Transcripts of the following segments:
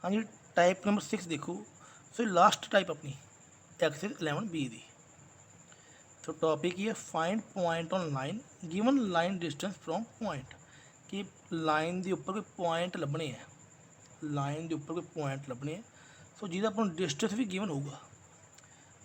हाँ जी, type number 6 देखो। So last type अपनी एक्सरसाइज 11B दी। तो टॉपिक ये find point on line given line distance from point, कि लाइन के उपर कोई पॉइंट लभने हैं, लाइन के उपर कोई पॉइंट लभने हैं। सो जिहदा अपन डिस्टेंस भी गिवन होगा।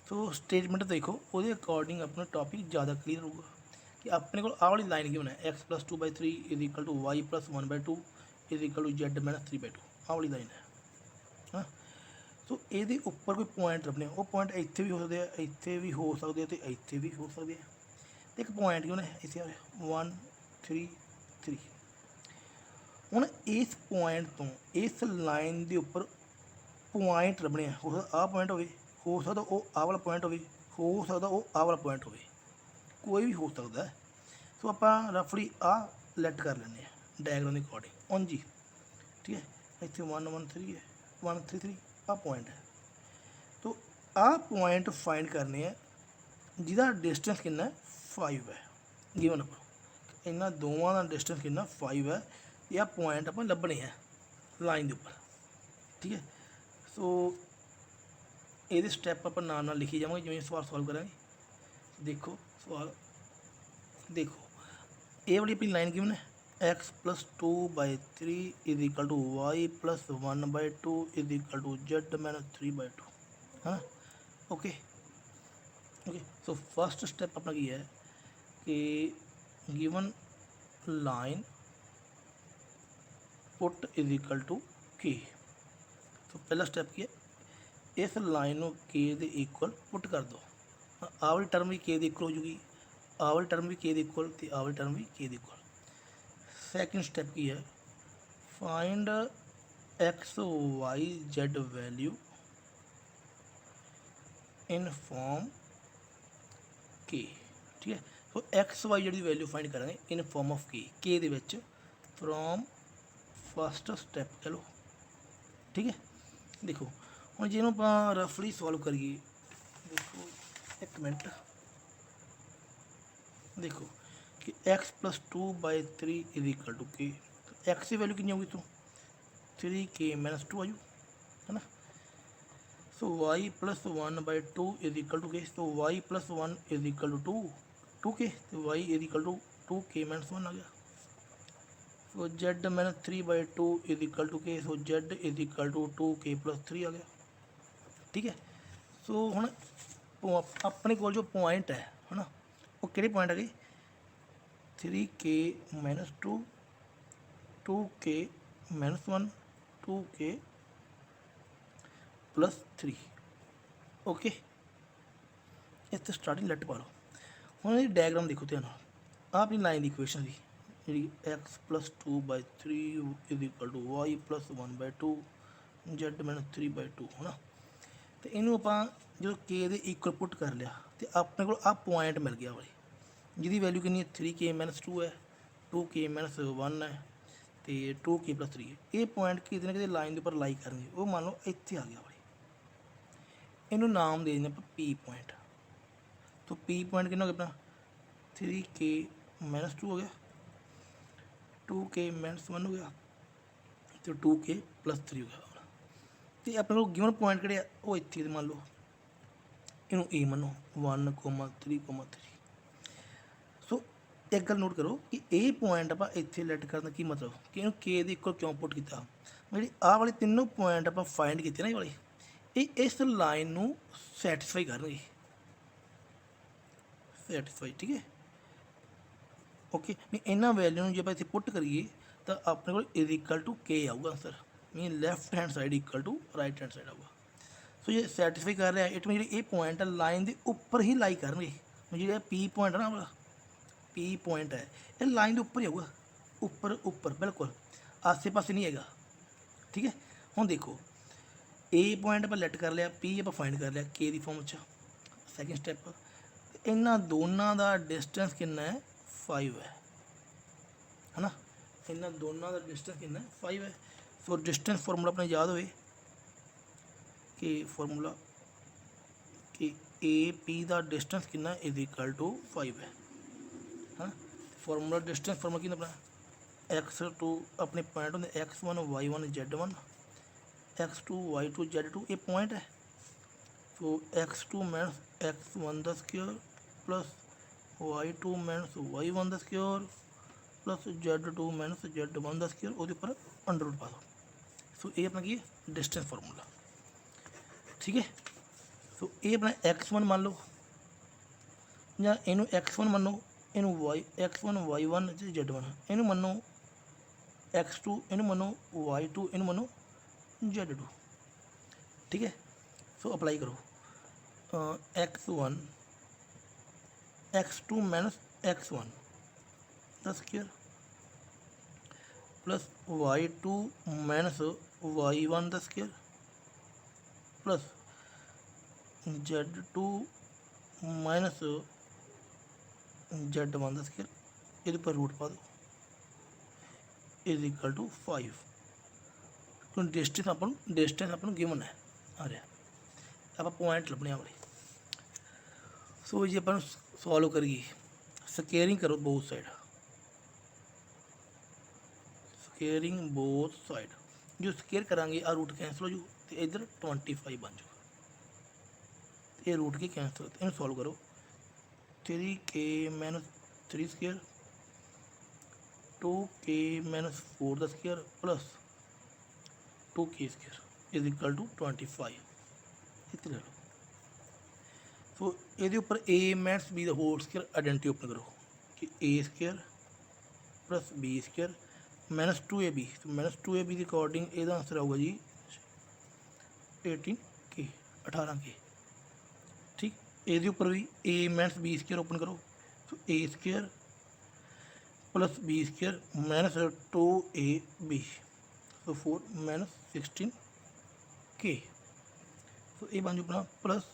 तो स्टेटमेंट देखो, वो अकॉर्डिंग अपना टॉपिक ज़्यादा क्लीयर होगा कि अपने को आह वाली लाइन गिवन है x+2/3 is equal to y+1/2 is equal to z-3/2, आह वाली लाइन है। हाँ, सो ये उपर कोई पॉइंट लभने, वो पॉइंट इतने भी हो सकते हैं, इतने भी हो सकते हैं, तो इतने भी हो सकते हैं। तो एक पॉइंट क्यों है इतने 1 3 3। हूँ इस पॉइंट तो इस लाइन के उपर पॉइंट लभने, हो सकता आ पॉइंट हो सकता वो आ वाला पॉइंट हो सकता वो आ वाला पॉइंट हो, कोई भी हो सकता है। सो आप रफली आ लैट कर लें डायग्राम के अकॉर्डिंग ऑन जी। ठीक है, इतने 1 1 3 है, 1 3 3 आ पॉइंट है। तो आ पॉइंट फाइंड करने हैं जिसका डिस्टेंस कितना 5 है गिवन अपन, इन्हों दोवों का डिस्टेंस कितना 5 है। यह पॉइंट अपन लभने हैं लाइन के उपर। ठीक है, सो ये स्टैप अपन नाल नाल लिखी जाएंगे जिवें सवाल सॉल्व करेंगे। देखो सवाल देखो, ये वाली अपनी लाइन गिवन है x+2/3 is equal to y+1/2 is equal to z-3/2 है। Okay okay, so first step अपना की है कि given line put is equal to K. तो पहला स्टेप की है, इस लाइन को के दे इक्वल पुट कर दो। आ वाली टर्म भी के दे इक्वल हो जूगी, आ वाली टर्म भी के दे इक्वल, तो आ वाली टर्म भी के दे इक्वल। सैकेंड स्टेप की है, find X Y Z value in form K. ठीक है, तो एक्स वाई जेड की वैल्यू फाइंड करेंगे इन फॉर्म ऑफ के दे विच फ्रॉम फस्ट स्टैप कह लो। ठीक है, देखो हम जिन्हों आप रफली सॉल्व करिए, देखो एक मिनट, देखो कि x+2/3 is equal to K. तो एक्स की वैल्यू कितनी होगी तो 3k-2 आयु है ना। सो y+1/2 is equal to K, तो y+1 is equal to 2k, तो y is equal to 2k-1 आ गया। So z-3/2 is equal to K, so z is equal to 2k+3 आ गया। ठीक है, सो हम अपने को जो पॉइंट है ना, वो कि पॉइंट है 3k-2 2k-1 2k+3। ओके, इतने स्टार्टिंग लैट पा लो। हम ये डायग्राम देखो ध्यान, आ अपनी लाइन की इक्वेशन की जी x+2/3 is equal to y+1/2 z-3/2 है ना। तो इनू आप जो के दे इक्वल पुट कर लिया, तो अपने को आ पॉइंट मिल गया वाली जिसकी वैल्यू कितनी है 3k-2 है, 2k-1 है, तो 2k+3 है। ये पॉइंट कितने कितने लाइन के उपर लाई करेंगे, वो मान लो इतने आ गया भाई, इनू नाम दे देंगे आप पी पॉइंट। तो पी पॉइंट कितना हो गया अपना 3k-2 हो गया, 2k-1 हो गया, तो 2k+3 हो गया। तो अपने को गिवन पॉइंट कि वो इतने मान लो, इनू ए मनो 1,3,3। सो एक गल नोट करो कि ये पॉइंट आप इतने लैट करने की मतलब कि इन्हू के दे इक्वल क्यों पुट किया। जी आह वाली तीनों पॉइंट आप फाइंड किए ना, ये वाले ये इस लाइन को सैटिस्फाई करनगे, सैटिस्फाई। ठीक है, ओके, नहीं इन्होंने वैल्यू जो आप इतने पुट करिए तो अपने को इज इक्वल टू के आऊगा answer, mean left hand side equal to right hand side आऊगा। सो ये सैटिस्फाई कर रहा है, इट मीन ये पॉइंट है लाइन के उपर ही लाई करनगे। जो पी पॉइंट है ना वाला पी पॉइंट है, ये लाइन के उपर ही आऊगा, उपर उपर बिल्कुल आसे पासे नहीं है। ठीक है, हम देखो ए पॉइंट आप लैट कर लिया, पी आप फाइंड कर लिया के की फॉर्म च। सैकेंड स्टैप, इन्हों दोनों का डिस्टेंस कितना है 5 है ना, इन्हों दोनों का डिस्टेंस कितना 5 है। सो डिस्टेंस फॉर्मूला अपने याद हो कि फॉर्मूला कि ए पी का डिस्टेंस कितना इज इक्वल टू 5 है ना। फॉर्मूला डिस्टेंस फॉर्मूला कि अपना x2 अपने पॉइंट होंगे x1 y1 z1 x2 y2 z2 ये पॉइंट है। तो x2 minus x1 the square plus y2 minus y1 the square plus z2 minus z1 the square ਉਹਦੇ ਉੱਪਰ ਅੰਡਰ ਰੂਟ ਪਾ ਦਿਓ। ਸੋ ਇਹ ਆਪਣਾ ਕੀ ਹੈ ਡਿਸਟੈਂਸ ਫਾਰਮੂਲਾ, ਠੀਕ ਹੈ। ਸੋ ਇਹ ਆਪਣਾ x1 ਮੰਨ ਲਓ ਜਾਂ ਇਹਨੂੰ x1 ਮੰਨੋ, ਇਹਨੂੰ x1 y1 ਤੇ z1, ਇਹਨੂੰ ਮੰਨੋ x2, ਇਹਨੂੰ ਮੰਨੋ y2, ਇਹਨੂੰ ਮੰਨੋ z2, ठीक है। सो अप्लाई करो x1 x2 minus x1 the square plus y2 minus y1 the square plus z2 minus z1 the square, ये पर रूट पा दो इज इक्वल टू 5। तो डिस्टेंस अपन गिवन है आ रहा, आप पॉइंट लभने वाले। सो जी अपन सॉल्व करिए, स्केयरिंग करो both side, squaring both side, जो स्केयर करांगे आ रूट कैंसल हो जू तो इधर 25 बन जाऊगा, ये रूट की कैंसल, इन सॉल्व करो 3k minus 3 square 2k minus 4 the square plus 2k square is equal to 25 इतने ले लो। सो ये उपर a minus b the whole square identity open करो कि a square plus b square minus 2ab, तो minus 2ab के according यदा आंसर आऊगा जी 18k 18k, ठीक। ये उपर भी a minus b square open करो, तो a square plus b square minus 2ab, तो 4 माइनस 16k, तो ये बन अपना plus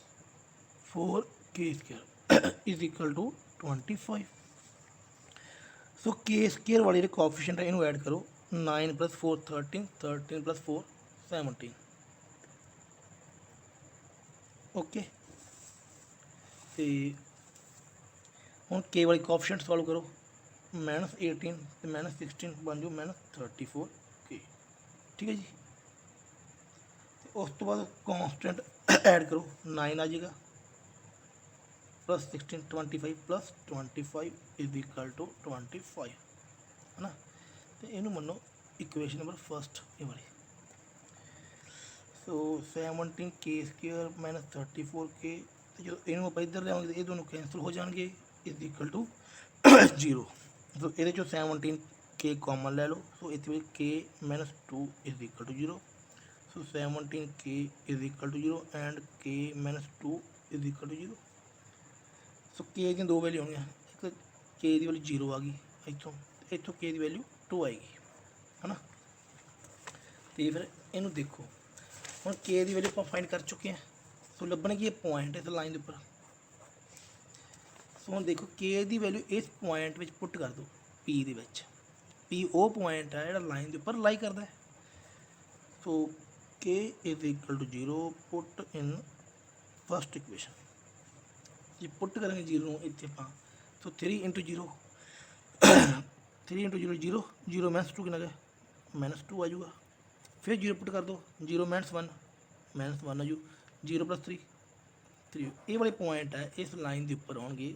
4k square is equal to 25। So k square वाले कोएफिशिएंट है इन्हों ऐड करो 9 प्लस 4 13, 13 प्लस 4 17, ओके। तो हम के वाली कोएफिशिएंट सॉल्व करो माइनस 18 तो माइनस 16 बन जाओ माइनस 34k, ठीक है जी। उस तो बाद कॉन्स्टेंट ऐड करो 9 आ जाएगा plus 16 25 plus 25 is equal to 25 है ना। तो इनू मनो इक्वेशन नंबर फर्स्ट ये वाली। सो 17k स्क्वायर माइनस 34k, तो जो इनू आप इधर लियावांगे ये दोनों कैंसल हो जाएंगे इज इक्वल टू 0। तो ये 17k कॉमन ले लो, सो इतने k minus 2 is equal to 0। So 17k is equal to 0 and k minus 2 is equal to 0। So k दी दो वैल्यू होंगे, एक k की वैल्यू 0 आ गई इतों, इतों k की वैल्यू 2 आएगी है ना। तो फिर इनू देखो हम k की वैल्यू आप फाइंड कर चुके हैं, सो लभन की पॉइंट इस लाइन के उपर। सो हम देखो k की वैल्यू इस पॉइंट में पुट कर दो p के विच, p वो पॉइंट है जो लाइन के उपर लाई करता है। So k is equal to 0 put in first equation, जी पुट करेंगे 0 इतने आप, तो 3 इंटू 0 3 इंटू 0 0 0 माइनस 2 कितना गया माइनस 2 आ जाऊगा, फिर 0 पुट कर दो 0 माइनस 1 आ जू 0 प्लस 3 3, ये वाले पॉइंट है इस लाइन के उपर आउणगे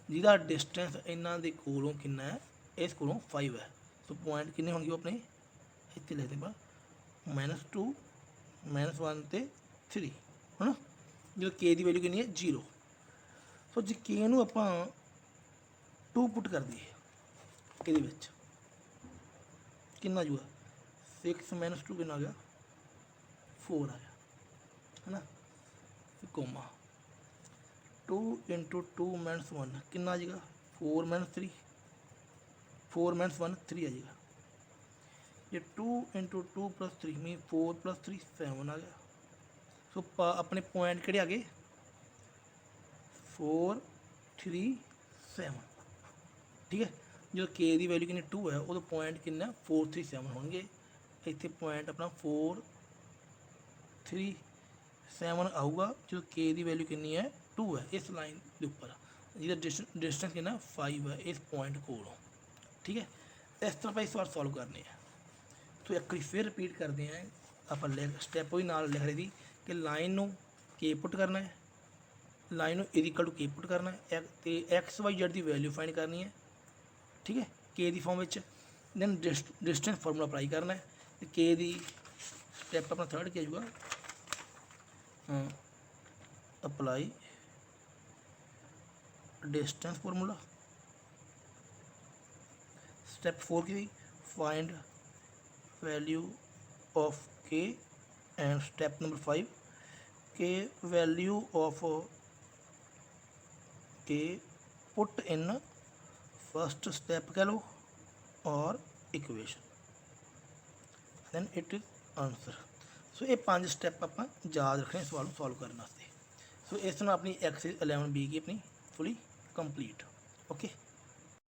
जिसका डिस्टेंस इन्हों के कोलों कितना है, इस कोलों 5 है। तो पॉइंट किन्ने होंगे अपने इतने लिखते हैं माइनस 2 माइनस 1 तो 3 है ना, जो के की वैल्यू कितनी है 0। सो जी के नू आप 2 पुट कर दिए ये कितना जूगा 6 माइनस 2 कितना आ गया 4 आ गया है ना, कोमा 2 इंटू 2 माइनस 1 कितना आ जाएगा 4 माइनस 3 4 माइनस 1 3 आ जाएगा, ये 2 इंटू 2 प्लस 3 मीन 4 प्लस 3 7 आ गया। सो अपने पॉइंट कि आ गए 4 3 7, ठीक है। जो के की वैल्यू कितनी 2 है वो पॉइंट कितना 4 3 7 होंगे, इतने पॉइंट अपना 4 3 7 आऊगा, जो के की वैल्यू कितनी है 2 है इस लाइन के उपर, जिसका डिस्टेंस कितना 5 है इस पॉइंट को, ठीक है। इस तरह आप इस बार सॉल्व करने हैं। तो एक बार फिर रिपीट करते हैं ਆਪਾਂ ਲਿਖ ਸਟੈਪ ਵੀ ਨਾਲ ਲਿਖ ਰਹੇ ਸੀ ਕਿ ਲਾਈਨ ਨੂੰ ਕੇ ਪੁੱਟ ਕਰਨਾ ਹੈ, ਲਾਈਨ ਨੂੰ ਇਕੁਅਲ ਟੂ ਕੇ ਪੁੱਟ ਕਰਨਾ ਹੈ ਤੇ ਐਕਸ ਵਾਈ ਜ਼ੈਡ ਦੀ ਵੈਲਿਊ ਫਾਈਂਡ ਕਰਨੀ ਹੈ, ਠੀਕ ਹੈ, ਕੇ ਦੀ ਫਾਰਮ ਵਿੱਚ। ਦੈਨ ਡਿਸਟੈਂਸ ਫਾਰਮੂਲਾ ਅਪਲਾਈ ਕਰਨਾ ਹੈ ਤੇ ਕੇ ਦੀ ਸਟੈਪ ਆਪਣਾ ਥਰਡ ਕੀ ਆਜੂਗਾ, ਅਪਲਾਈ डिस्टेंस फार्मूला। स्टेप 4 की find value of k and step number 5 k value of k put in first step कह लो और equation, then it is answer. So ये 5 स्टेप आप याद रखने सवाल सॉल्व करने वास्ते। सो इस तरह अपनी एक्सरसाइज 11B की अपनी फुली कंप्लीट। ओके।